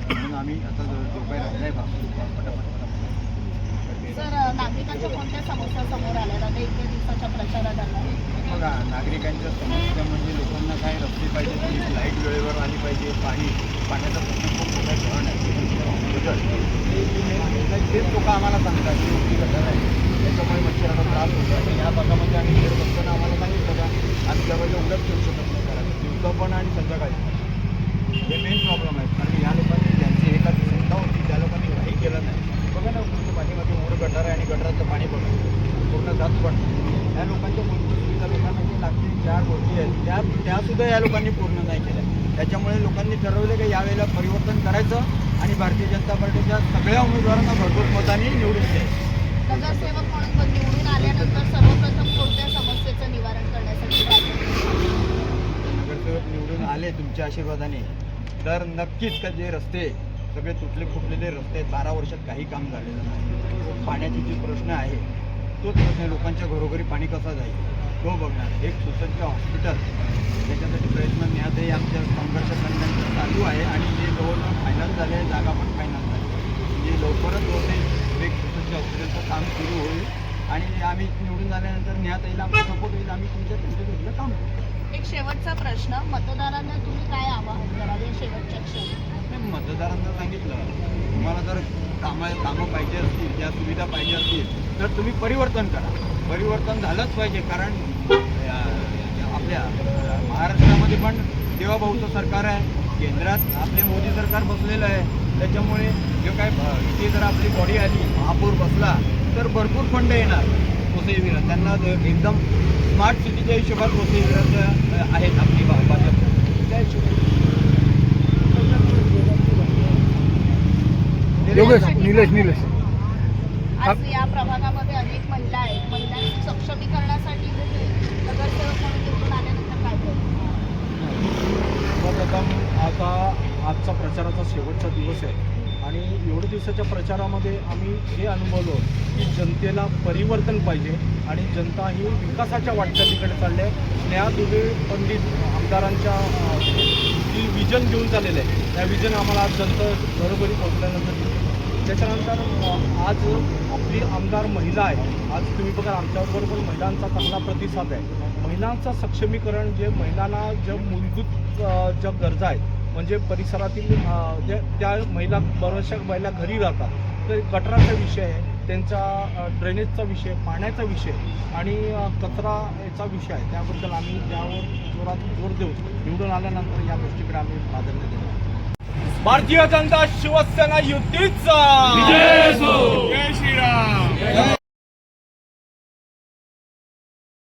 म्हणून आम्ही आता जो काही राहिला आहे सर, नागरिकांच्या कोणत्या समस्या समोर आल्या आता 1 दिवसाच्या प्रचारादरम्यान? बघा, नागरिकांच्या समस्या म्हणजे लोकांना काय रस्ते पाहिजे, लाईट वेळेवर आली पाहिजे, पाण्याचा प्रश्न खूप मोठा धरण आहे तेच लोक आम्हाला सांगतात की मोठी गटर आहे त्याच्यामुळे मच्छराचा त्रास होतो. आणि या भागामध्ये आम्ही फिरत असताना आम्हाला सांगितलं का आम्ही त्यावेळेला उघडच ठेवू शकत नाही घरात, दिवसा पण आणि संध्याकाळी. हे मेन प्रॉब्लेम आहे. कारण या लोकांनी ज्यांची एखादी चिंता होती त्या लोकांनी काही केलं नाही. बघा ना, तुमच्या पाठीमध्ये मोठं गटार आहे आणि गटाराचं पाणी बघा पूर्ण जात पण या लोकांच्या मूलभूत सुविधा लोकांना जे लागतील 4 गोष्टी आहेत त्यासुद्धा या लोकांनी पूर्ण नाही केल्या. त्याच्यामुळे लोकांनी ठरवलं की यावेळेला परिवर्तन करायचं आणि भारतीय जनता पार्टीच्या सगळ्या उमेदवारांना भरपूर मतांनी निवडून द्यायचं. नगरसेवक म्हणून निवडून आल्यानंतर सर्वप्रथम कोणत्या समस्येचं निवारण करण्यासाठी नगरसेवक निवडून आले तुमच्या आशीर्वादाने तर नक्कीच का जे रस्ते सगळे तुटले फुटलेले रस्ते 12 वर्षात काही काम झालेलं नाही. पाण्याचे जे प्रश्न आहे तोच प्रश्न, लोकांच्या घरोघरी पाणी कसं जाईल तो बघणार. एक सुसज्ज हॉस्पिटल त्याच्यासाठी प्रयत्न न्यायही आमच्या संघर्ष करण्याचं चालू आहे आणि जे जवळजवळ फायनल झाले आहे, जागा पण फायनल झाली म्हणजे लवकरच होते एक सुसज्ज हॉस्पिटलचं काम सुरू होईल आणि आम्ही निवडून झाल्यानंतर न्यायला आमचा सपोर्ट होईल. आम्ही तुमच्या काम करू. एक शेवटचा प्रश्न, मतदारांना तुम्ही काय आवाहन कराल या शेवटच्या क्षणी? मतदारांना सांगितलं तुम्हाला जर कामं पाहिजे असतील, ज्या सुविधा पाहिजे असतील तर तुम्ही परिवर्तन करा. परिवर्तन झालंच पाहिजे कारण आपल्या महाराष्ट्रामध्ये पण देवाभाऊचं सरकार आहे, केंद्रात आपले मोदी सरकार बसलेलं आहे. त्याच्यामुळे जे काय इथे जर आपली बॉडी आली, महापौर बसला तर भरपूर फंड येणार वसई विरार. त्यांना एकदम स्मार्ट सिटीच्या हिशोबात वसई विरार आहेत आपली भाजप त्या हिशोबात. निलेश आज या प्रभागामध्ये अनेक महिला आहेत. महिलांची सक्षमीकरणासाठी नगरसेवक म्हणून निवडून आल्यानंतर काय सर्वप्रथम आता आजचा प्रचाराचा शेवटचा दिवस आहे आणि एवढ्या दिवसाच्या प्रचारामध्ये आम्ही हे अनुभवलो की जनतेला परिवर्तन पाहिजे आणि जनता ही विकासाच्या वाटचालीकडे चालली आहे. स्नेहा दुबे पंडित आमदारांच्या जी विजन घेऊन चाललेलं आहे त्या विजन आम्हाला आज जनता घरोघरी पोहोचल्यानंतर. त्याच्यानंतर आज आपली आमदार महिला आहे. आज तुम्ही बघा आमच्याबरोबर पण महिलांचा चांगला प्रतिसाद आहे. महिलांचं सक्षमीकरण जे महिलांना ज्या मूलभूत ज्या गरजा आहेत म्हणजे परिसरातील त्या महिला बऱ्याचशा महिला घरी राहतात तर गटाराचा विषय आहे, त्यांचा ड्रेनेजचा विषय, पाण्याचा विषय आणि कचरा याचा विषय आहे. त्याबद्दल आम्ही त्यावर जोर देऊ निवडून आल्यानंतर या गोष्टीकडे आम्ही प्राधान्य देणार. भारतीय जनता शिवसेना युतीचा जय श्रीराम.